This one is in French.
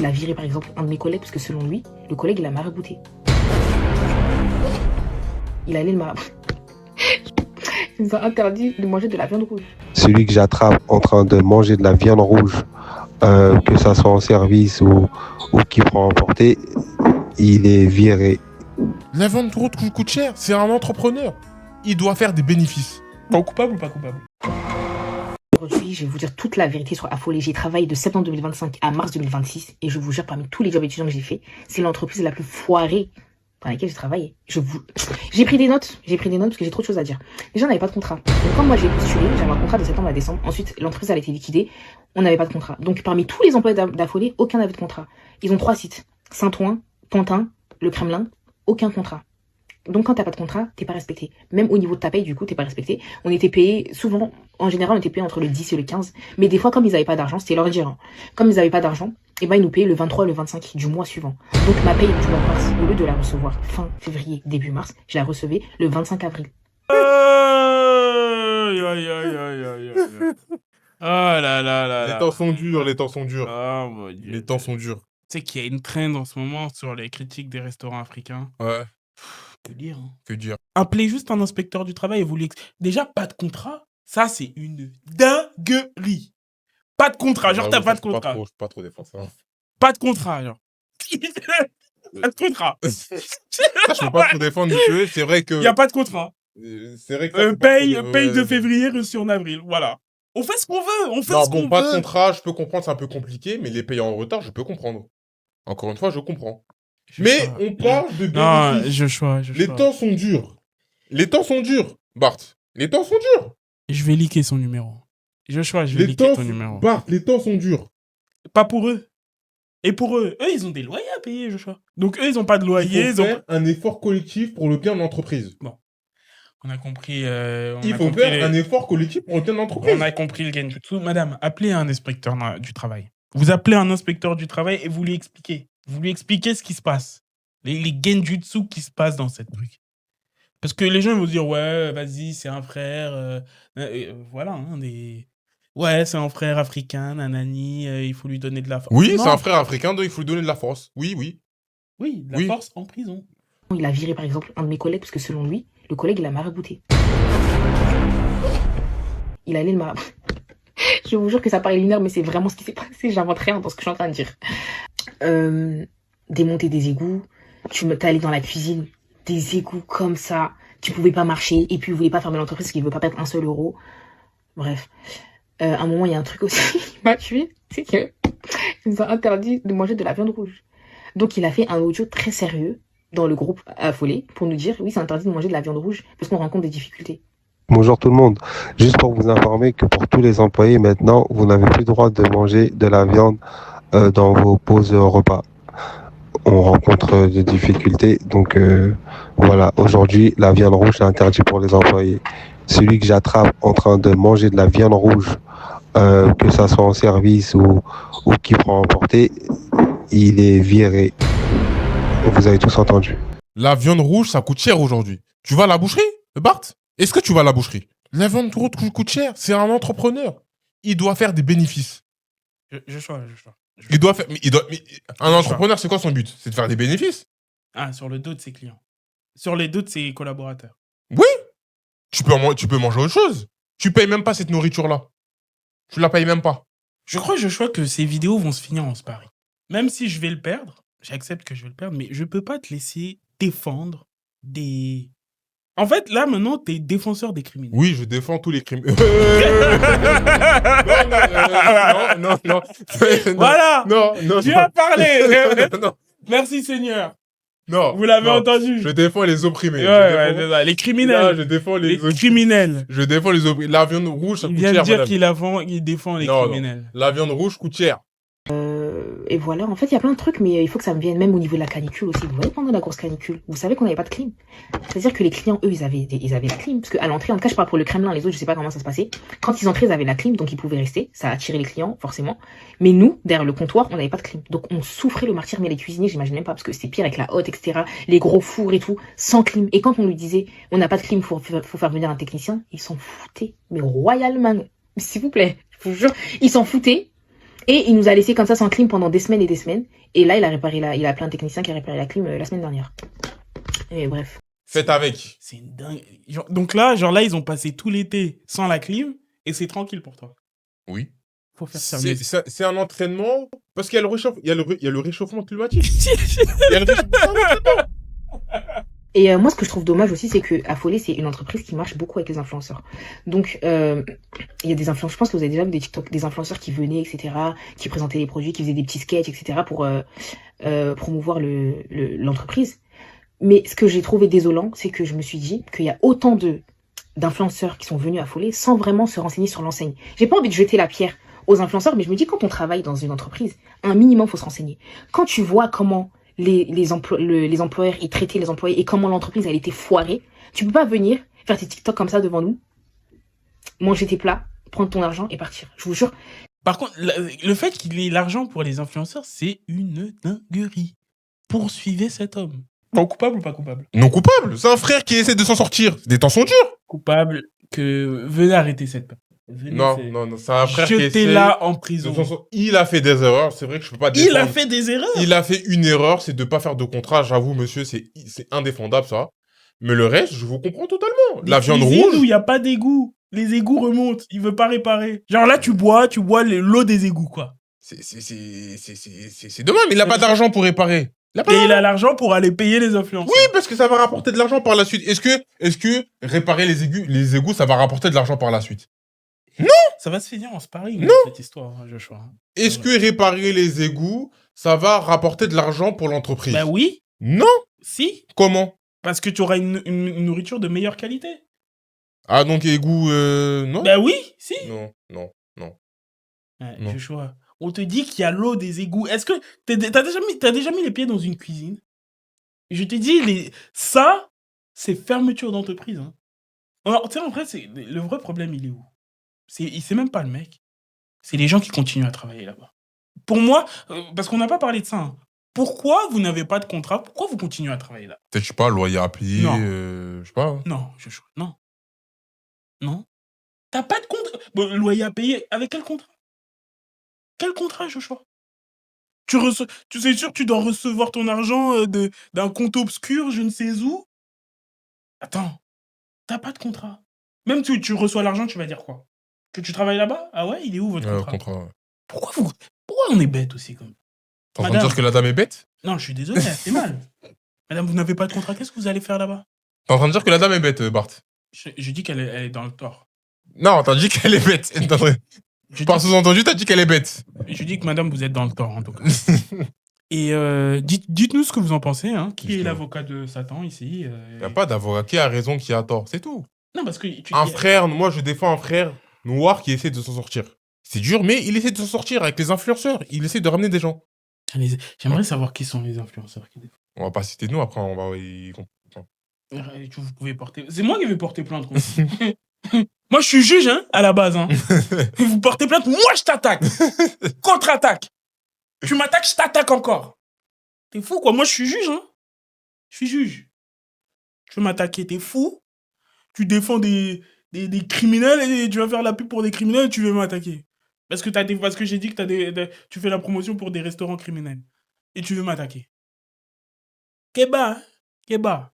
il a viré par exemple un de mes collègues parce que selon lui, le collègue il a marabouté. Il allait le marabouter. Il nous a interdit de manger de la viande rouge. Celui que j'attrape en train de manger de la viande rouge, que ça soit en service ou qui prend en portée, il est viré. La viande rouge coûte cher, c'est un entrepreneur. Il doit faire des bénéfices. Bon, coupable ou pas coupable? Aujourd'hui, je vais vous dire toute la vérité sur Affolé. J'ai travaillé de septembre 2025 à mars 2026 et je vous jure, parmi tous les jobs étudiants que j'ai fait, c'est l'entreprise la plus foirée dans laquelle j'ai travaillé. J'ai pris des notes parce que j'ai trop de choses à dire. Déjà, on n'avait pas de contrat. Donc, quand moi j'ai postulé, j'avais un contrat de septembre à décembre. Ensuite, l'entreprise elle a été liquidée. On n'avait pas de contrat. Donc, parmi tous les employés d'Affolé, aucun n'avait de contrat. Ils ont 3 sites. Saint-Ouen, Pantin, le Kremlin, aucun contrat. Donc quand t'as pas de contrat, t'es pas respecté. Même au niveau de ta paye, du coup, t'es pas respecté. On était payé, souvent, en général, on était payé entre le 10 et le 15. Mais des fois, comme ils avaient pas d'argent, c'était leur dire, hein. Comme ils avaient pas d'argent, et ben ils nous payaient le 23 et le 25 du mois suivant. Donc ma paye du mois de mars, au lieu de la recevoir fin février, début mars, je la recevais le 25 avril. Aïe, aïe, aïe, aïe, aïe, aïe. Ah là là là Les là. temps sont durs, les temps sont durs. Ah mon Dieu. Les temps sont durs. Tu sais qu'il y a une trend en ce moment sur les critiques des restaurants africains. Ouais, Que dire, hein. que dire. Appelez juste un inspecteur du travail et vous lui déjà pas de contrat. Ça c'est une dinguerie. Pas de contrat, genre Ah t'as oui, pas ça, de je peux contrat. Je peux pas trop défendre ça. Pas de contrat, genre. Pas de contrat. Ça, je peux pas trop défendre, monsieur. C'est vrai que. Y a pas de contrat. C'est vrai que. ça, c'est Paye pas trop- de février reçu en avril. Voilà. On fait ce qu'on veut. On fait Non, ce bon, qu'on pas de veut. contrat, je peux comprendre, c'est un peu compliqué, mais les payer en retard, je peux comprendre. Encore une fois, je comprends. Je Mais choix. on parle de Non, bénéfices. je choix. Les temps sont durs. Les temps sont durs, Bart. Les temps sont durs. Je vais liquer son numéro. Je vais Les liquer temps, ton numéro. Bart, les temps sont durs. Pas pour eux. Et pour eux, ils ont des loyers à payer, Joshua. Donc eux, ils ont pas de loyer. Il faut faire un effort collectif pour le bien de l'entreprise. On a compris. Il faut faire un effort collectif pour le bien de l'entreprise. On a compris le genjutsu. Madame, appelez un inspecteur du travail. Vous appelez un inspecteur du travail et vous lui expliquez. Vous lui expliquez ce qui se passe. Les genjutsu qui se passent dans cette truc. Parce que les gens ils vont dire, ouais, vas-y, c'est un frère. Voilà, hein, ouais, c'est un frère africain, nanani, il faut lui donner de la force. Oui, Non. c'est un frère africain, donc il faut lui donner de la force. Oui, oui. Oui, de la Oui. force en prison. Il a viré par exemple un de mes collègues parce que selon lui, le collègue il a marabouté. Il allait le marabouter. Je vous jure que ça paraît lunaire, mais c'est vraiment ce qui s'est passé. J'invente rien dans ce que je suis en train de dire. Démonter des égouts. T'es allé dans la cuisine. Des égouts comme ça. Tu pouvais pas marcher. Et puis, il voulait pas fermer l'entreprise parce qu'il veut pas perdre un seul euro. Bref. À un moment, il y a un truc aussi qui m'a tué. C'est que il nous a interdit de manger de la viande rouge. Donc, il a fait un audio très sérieux dans le groupe Affolé pour nous dire, oui, c'est interdit de manger de la viande rouge parce qu'on rencontre des difficultés. Bonjour tout le monde. Juste pour vous informer que pour tous les employés maintenant, vous n'avez plus le droit de manger de la viande dans vos pauses repas. On rencontre des difficultés, donc voilà. Aujourd'hui, la viande rouge est interdite pour les employés. Celui que j'attrape en train de manger de la viande rouge, que ça soit en service ou qui prend en portée, il est viré. Vous avez tous entendu. La viande rouge, ça coûte cher aujourd'hui. Tu vas à la boucherie, Bart? Est-ce que tu vas à la boucherie? La viande rouge coûte cher. C'est un entrepreneur. Il doit faire des bénéfices. Je choix. Il doit faire. Un entrepreneur, c'est quoi son but? C'est de faire des bénéfices. Ah, sur le dos de ses clients. Sur les dos de ses collaborateurs. Oui. Tu peux manger autre chose. Tu payes même pas cette nourriture-là. Tu la payes même pas. Je crois que ces vidéos vont se finir en spari. Même si je vais le perdre, j'accepte que je vais le perdre, mais je peux pas te laisser défendre des... En fait, là, maintenant, t'es défenseur des criminels. Oui, je défends tous les criminels. Non. Voilà. Non. Tu as parlé. Non. Merci, Seigneur. Non. Vous l'avez non. entendu. Je défends les opprimés. Ouais, c'est ça. Les criminels. Non, je défends les criminels. Je défends les opprimés. La viande rouge, ça Il coûte vient de cher, dire madame. qu'il défend les Non. criminels. La viande rouge coûte cher. Et voilà, en fait, il y a plein de trucs, mais il faut que ça me vienne même au niveau de la canicule aussi. Vous voyez, pendant la grosse canicule, vous savez qu'on n'avait pas de clim. C'est-à-dire que les clients, eux, ils avaient la clim. Parce qu'à l'entrée, en tout cas, je parle pour le Kremlin, les autres, je sais pas comment ça se passait. Quand ils entraient, ils avaient la clim, donc ils pouvaient rester. Ça a attiré les clients, forcément. Mais nous, derrière le comptoir, on n'avait pas de clim. Donc on souffrait le martyre, mais les cuisiniers, j'imagine même pas, parce que c'était pire avec la hotte, etc. Les gros fours et tout, sans clim. Et quand on lui disait, on n'a pas de clim, faut faire venir un technicien, ils s'en foutaient. Mais royalement. S'il vous plaît, je vous jure, ils s'en foutaient. Et il nous a laissé comme ça sans clim pendant des semaines et des semaines. Et là, il a appelé un technicien qui a réparé la clim la semaine dernière. Et bref. Faites avec. C'est une dingue. Donc là, ils ont passé tout l'été sans la clim et c'est tranquille pour toi. Oui. Faut faire sérieux. C'est un entraînement parce qu'il y a le réchauffement climatique. Il y a le réchauffement. Et moi, ce que je trouve dommage aussi, c'est que Affolé, c'est une entreprise qui marche beaucoup avec les influenceurs. Donc, il y a des influenceurs, je pense que vous avez déjà vu des TikTok, des influenceurs qui venaient, etc., qui présentaient les produits, qui faisaient des petits sketchs, etc., pour promouvoir l'entreprise. Mais ce que j'ai trouvé désolant, c'est que je me suis dit qu'il y a autant d'influenceurs qui sont venus Affolé sans vraiment se renseigner sur l'enseigne. J'ai pas envie de jeter la pierre aux influenceurs, mais je me dis, quand on travaille dans une entreprise, un minimum, faut se renseigner. Quand tu vois comment les employeurs ils traitaient les employés et comment l'entreprise elle était foirée, tu peux pas venir faire tes TikTok comme ça devant nous, manger tes plats, prendre ton argent et partir. Je vous jure. Par contre, le fait qu'il ait l'argent pour les influenceurs, c'est une dinguerie. Poursuivez cet homme. Bon, coupable ou pas coupable? Non coupable. C'est un frère qui essaie de s'en sortir. Des temps sont durs. Coupable que venez arrêter cette personne. Non, c'est un frère qui essaie. Jetez-la en prison. Il a fait des erreurs, c'est vrai que je peux pas défendre. Il a fait des erreurs. Il a fait une erreur, c'est de pas faire de contrat. J'avoue, monsieur, c'est indéfendable ça. Mais le reste, je vous comprends totalement. La viande rouge. Où il y a pas d'égout. Les égouts remontent. Il veut pas réparer. Genre là, tu bois l'eau des égouts, quoi. C'est dommage, mais il a pas d'argent pour réparer. Il a l'argent pour aller payer les influenceurs. Oui, parce que ça va rapporter de l'argent par la suite. Est-ce que réparer les égouts, ça va rapporter de l'argent par la suite? Non. Ça va se finir en sparring, non, cette histoire, Joshua. Est-ce que réparer les égouts, ça va rapporter de l'argent pour l'entreprise? Bah oui. Non. Si. Comment? Parce que tu auras une nourriture de meilleure qualité. Ah, donc égout, non? Bah oui, si. Non. Ouais, non. Joshua, on te dit qu'il y a l'eau des égouts. Est-ce que t'as déjà mis les pieds dans une cuisine? Je te dis, ça, c'est fermeture d'entreprise. Hein. Alors, tu sais, en vrai, le vrai problème, il est où? C'est même pas le mec. C'est les gens qui continuent à travailler là-bas. Pour moi, parce qu'on n'a pas parlé de ça. Hein. Pourquoi vous n'avez pas de contrat? Pourquoi vous continuez à travailler là? Peut-être, je sais pas, loyer à payer, Non. je sais pas. Hein. Non, non. Non. T'as pas de contrat. Bon, loyer à payer. Avec quel contrat? Quel contrat, Joshua? Tu sais sûr que tu dois recevoir ton argent d'un compte obscur, je ne sais où? Attends. T'as pas de contrat. Même si tu reçois l'argent, tu vas dire quoi? Que tu travailles là-bas? Ah ouais, il est où votre contrat? Ouais. Pourquoi on est bête aussi comme ça? T'es en train de dire que la dame est bête? Non, je suis désolé, c'est mal. Madame, vous n'avez pas de contrat, qu'est-ce que vous allez faire là-bas? T'es en train de dire que la dame est bête, Bart? Je dis qu'elle est dans le tort. Non, t'as dit qu'elle est bête. Par sous-entendu, t'as dit qu'elle est bête. Je dis que madame, vous êtes dans le tort, en tout cas. Et dites-nous ce que vous en pensez. Hein. Qui est l'avocat de Satan ici? Il n'y a pas d'avocat. Qui a raison, qui a tort? C'est tout. Non, parce que... frère, moi je défends un frère noir qui essaie de s'en sortir. C'est dur, mais il essaie de s'en sortir avec les influenceurs. Il essaie de ramener des gens. J'aimerais savoir qui sont les influenceurs qui défendent. On va pas citer de nous, après on va... Vous pouvez porter... C'est moi qui vais porter plainte contre vous. Moi je suis juge, hein, à la base. Hein. Vous portez plainte, moi je t'attaque. Contre-attaque. Tu m'attaques, je t'attaque encore. T'es fou, quoi. Moi, je suis juge, hein. Je suis juge. Tu veux m'attaquer, t'es fou. Tu défends des criminels et tu vas faire la pub pour des criminels et tu veux m'attaquer. Parce que j'ai dit que tu fais la promotion pour des restaurants criminels. Et tu veux m'attaquer. Kéba, hein. Kéba.